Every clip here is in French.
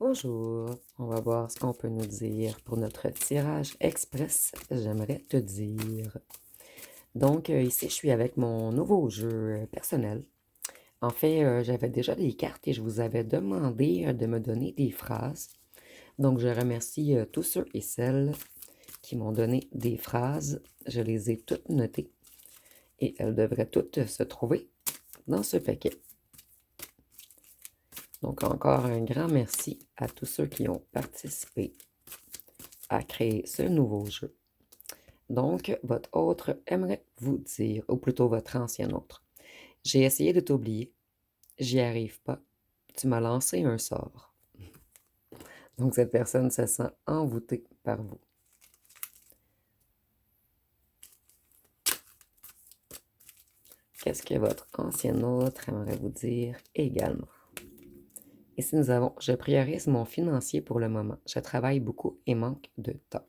Bonjour, on va voir ce qu'on peut nous dire pour notre tirage express. J'aimerais te dire. Donc, ici, je suis avec mon nouveau jeu personnel. En fait, j'avais déjà des cartes et je vous avais demandé de me donner des phrases. Donc, je remercie tous ceux et celles qui m'ont donné des phrases. Je les ai toutes notées et elles devraient toutes se trouver dans ce paquet. Donc, encore un grand merci à tous ceux qui ont participé à créer ce nouveau jeu. Donc, votre autre aimerait vous dire, ou plutôt votre ancien autre. J'ai essayé de t'oublier, j'y arrive pas. Tu m'as lancé un sort. Donc, cette personne se sent envoûtée par vous. Qu'est-ce que votre ancien autre aimerait vous dire également? Ici, nous avons, je priorise mon financier pour le moment. Je travaille beaucoup et manque de temps.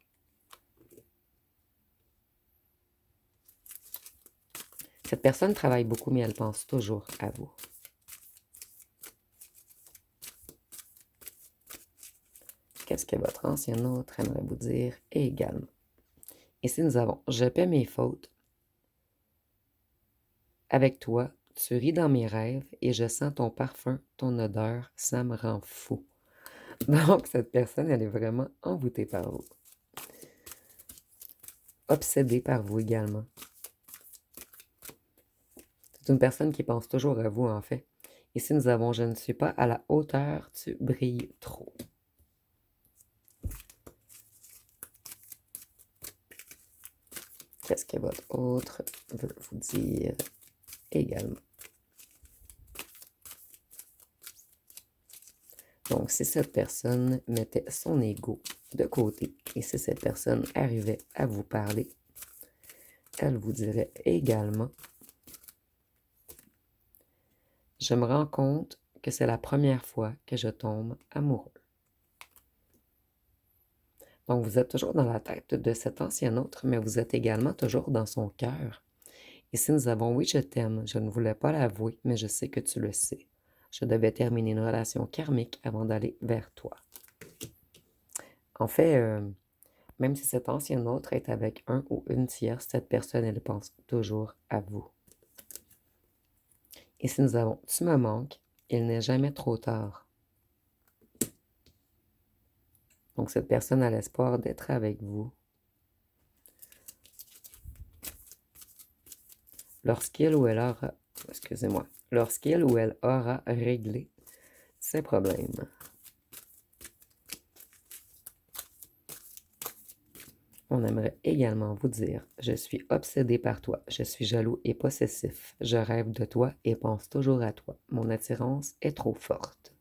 Cette personne travaille beaucoup, mais elle pense toujours à vous. Qu'est-ce que votre ancien autre aimerait vous dire également? Ici, nous avons, je paie mes fautes. Avec toi, tu ris dans mes rêves et je sens ton parfum, ton odeur, ça me rend fou. Donc, cette personne, elle est vraiment envoûtée par vous. Obsédée par vous également. C'est une personne qui pense toujours à vous, en fait. Ici, nous avons, je ne suis pas à la hauteur, tu brilles trop. Qu'est-ce que votre autre veut vous dire également? Donc, si cette personne mettait son ego de côté et si cette personne arrivait à vous parler, elle vous dirait également: je me rends compte que c'est la première fois que je tombe amoureux. Donc, vous êtes toujours dans la tête de cet ancien autre, mais vous êtes également toujours dans son cœur. Ici, nous avons: oui, je t'aime, je ne voulais pas l'avouer, mais je sais que tu le sais. Je devais terminer une relation karmique avant d'aller vers toi. En fait, même si cet ancien autre est avec un ou une tierce, cette personne, elle pense toujours à vous. Ici, nous avons: tu me manques, il n'est jamais trop tard. Donc, cette personne a l'espoir d'être avec vous. Lorsqu'il ou elle aura, excusez-moi, lorsqu'il ou elle aura réglé ses problèmes. On aimerait également vous dire: je suis obsédé par toi, je suis jaloux et possessif, je rêve de toi et pense toujours à toi. Mon attirance est trop forte.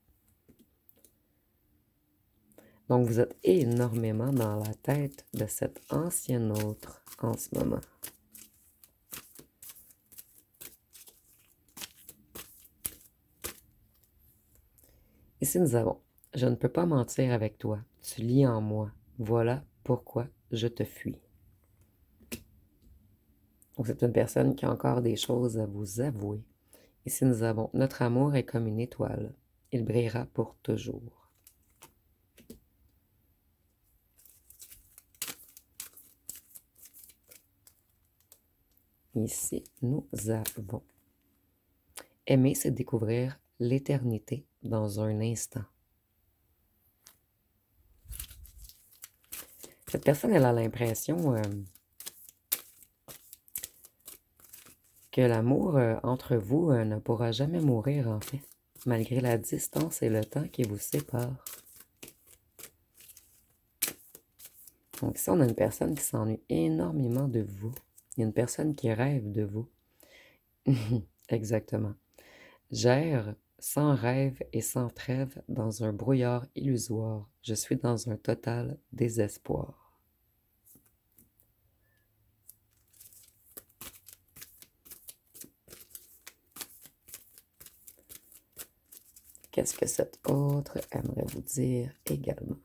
Donc, vous êtes énormément dans la tête de cet ancien autre en ce moment. Ici, nous avons: je ne peux pas mentir avec toi, tu lis en moi, voilà pourquoi je te fuis. Donc, c'est une personne qui a encore des choses à vous avouer. Ici, nous avons: notre amour est comme une étoile, il brillera pour toujours. Ici, nous avons: aimer, c'est découvrir l'éternité dans un instant. Cette personne, elle a l'impression que l'amour entre vous ne pourra jamais mourir, en fait, malgré la distance et le temps qui vous séparent. Donc ici, on a une personne qui s'ennuie énormément de vous. Il y a une personne qui rêve de vous. Exactement. J'erre sans rêve et sans trêve dans un brouillard illusoire. Je suis dans un total désespoir. Qu'est-ce que cet autre aimerait vous dire également?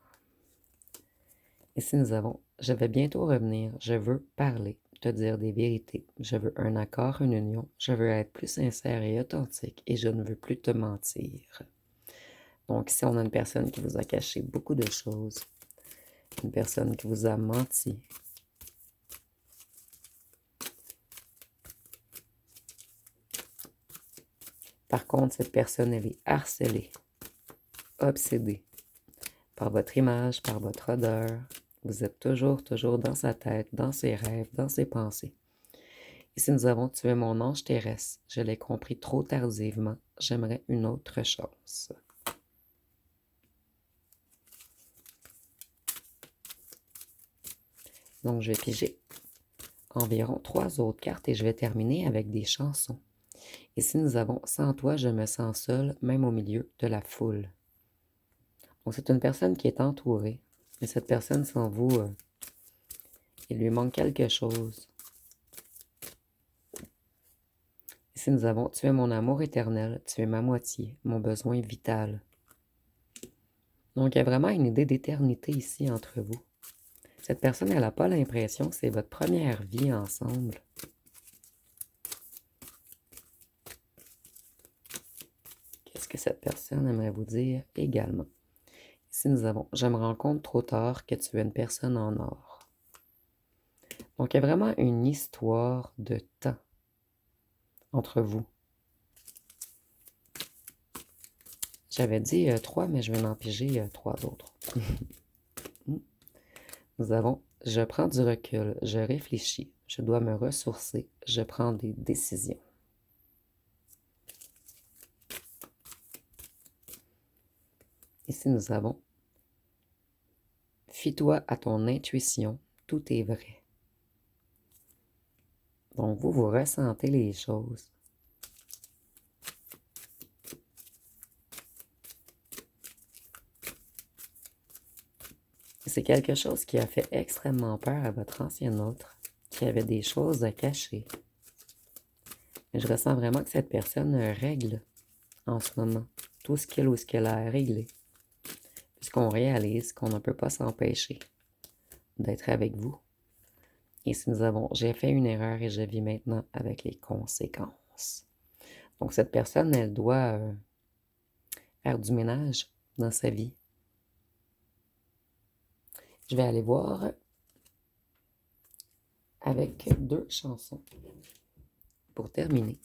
Ici, nous avons: je vais bientôt revenir, je veux parler, te dire des vérités, je veux un accord, une union, je veux être plus sincère et authentique et je ne veux plus te mentir. Donc ici, on a une personne qui vous a caché beaucoup de choses. Une personne qui vous a menti. Par contre, cette personne, elle est harcelée, obsédée par votre image, par votre odeur. Vous êtes toujours dans sa tête, dans ses rêves, dans ses pensées. Ici, nous avons tué mon ange terrestre. Je l'ai compris trop tardivement. J'aimerais une autre chance. Donc, je vais piger environ 3 autres cartes et je vais terminer avec des chansons. Ici, nous avons Sans toi, je me sens seul, même au milieu de la foule. Donc, c'est une personne qui est entourée. Mais cette personne, sans vous, il lui manque quelque chose. Ici, nous avons Tu es mon amour éternel, tu es ma moitié, mon besoin vital. Donc, il y a vraiment une idée d'éternité ici entre vous. Cette personne, elle n'a pas l'impression que c'est votre première vie ensemble. Qu'est-ce que cette personne aimerait vous dire également? Ici, nous avons Je me rends compte trop tard que tu es une personne en or. Donc, il y a vraiment une histoire de temps entre vous. J'avais dit 3, mais je vais en piger 3 autres. Nous avons Je prends du recul, je réfléchis, je dois me ressourcer, je prends des décisions. Ici, nous avons Fie-toi à ton intuition, tout est vrai. Donc, vous ressentez les choses. C'est quelque chose qui a fait extrêmement peur à votre ancien autre, qui avait des choses à cacher. Mais je ressens vraiment que cette personne règle en ce moment tout ce qu'il ou ce qu'elle a à régler. Puisqu'on réalise qu'on ne peut pas s'empêcher d'être avec vous. Et si nous avons J'ai fait une erreur et je vis maintenant avec les conséquences. Donc cette personne, elle doit faire du ménage dans sa vie. Je vais aller voir avec 2 chansons pour terminer.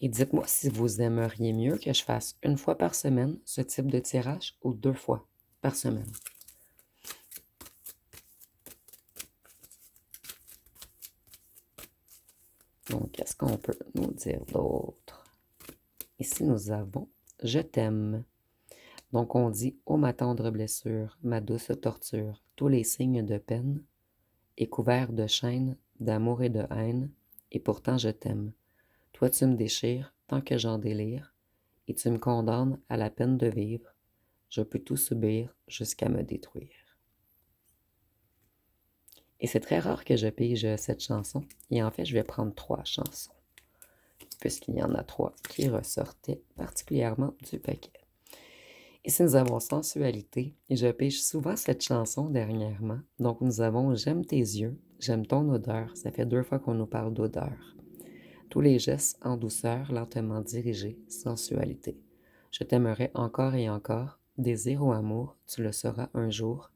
Et dites-moi si vous aimeriez mieux que je fasse 1 fois par semaine ce type de tirage ou 2 fois par semaine. Donc, qu'est-ce qu'on peut nous dire d'autre? Ici, nous avons Je t'aime. Donc, on dit ô ma tendre blessure, ma douce torture, tous les signes de peine, et couverts de chaînes, d'amour et de haine, et pourtant je t'aime. Toi, tu me déchires tant que j'en délire, et tu me condamnes à la peine de vivre. Je peux tout subir jusqu'à me détruire. Et c'est très rare que je pige cette chanson, et en fait, je vais prendre 3 chansons, puisqu'il y en a 3 qui ressortaient particulièrement du paquet. Ici, nous avons Sensualité, et je pige souvent cette chanson dernièrement. Donc, nous avons J'aime tes yeux, j'aime ton odeur. Ça fait 2 fois qu'on nous parle d'odeur. Tous les gestes en douceur, lentement dirigés, sensualité. Je t'aimerai encore et encore, désir ou amour, tu le sauras un jour.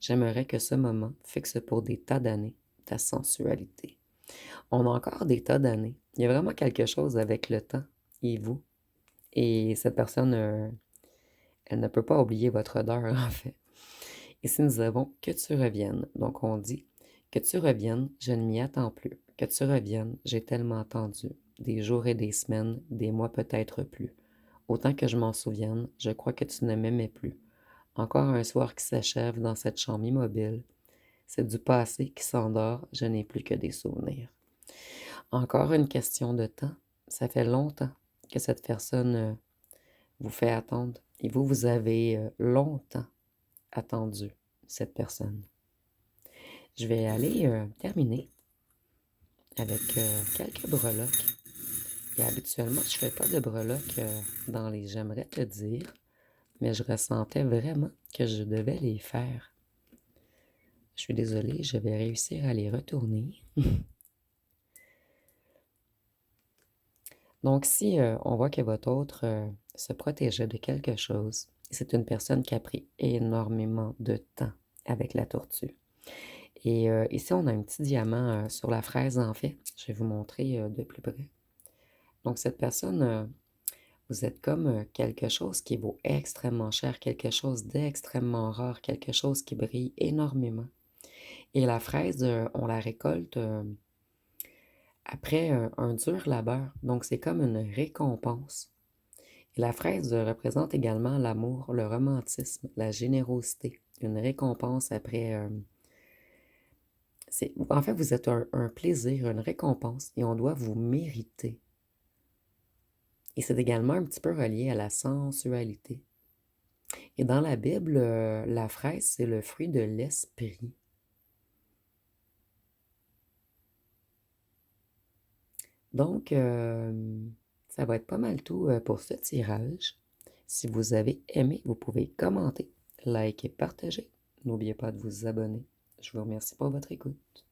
J'aimerais que ce moment fixe pour des tas d'années ta sensualité. On a encore des tas d'années. Il y a vraiment quelque chose avec le temps et vous. Et cette personne, elle ne peut pas oublier votre odeur, en fait. Ici, nous avons Que tu reviennes. Donc, on dit Que tu reviennes, je ne m'y attends plus. Que tu reviennes, j'ai tellement attendu. Des jours et des semaines, des mois peut-être plus. Autant que je m'en souvienne, je crois que tu ne m'aimais plus. Encore un soir qui s'achève dans cette chambre immobile. C'est du passé qui s'endort, je n'ai plus que des souvenirs. Encore une question de temps. Ça fait longtemps que cette personne vous fait attendre. Et vous, vous avez longtemps attendu cette personne. Je vais aller terminer avec quelques breloques. Et habituellement, je ne fais pas de breloques dans les J'aimerais te dire, mais je ressentais vraiment que je devais les faire. Je suis désolée, je vais réussir à les retourner. Donc, si on voit que votre autre se protégeait de quelque chose, c'est une personne qui a pris énormément de temps avec la tortue. Et ici, on a un petit diamant sur la fraise, en fait. Je vais vous montrer de plus près. Donc, cette personne, vous êtes comme quelque chose qui vaut extrêmement cher, quelque chose d'extrêmement rare, quelque chose qui brille énormément. Et la fraise, on la récolte après un dur labeur. Donc, c'est comme une récompense. Et la fraise représente également l'amour, le romantisme, la générosité. Une récompense après... en fait, vous êtes un plaisir, une récompense, et on doit vous mériter. Et c'est également un petit peu relié à la sensualité. Et dans la Bible, la fraise, c'est le fruit de l'esprit. Donc, ça va être pas mal tout pour ce tirage. Si vous avez aimé, vous pouvez commenter, liker, partager. N'oubliez pas de vous abonner. Je vous remercie pour votre écoute.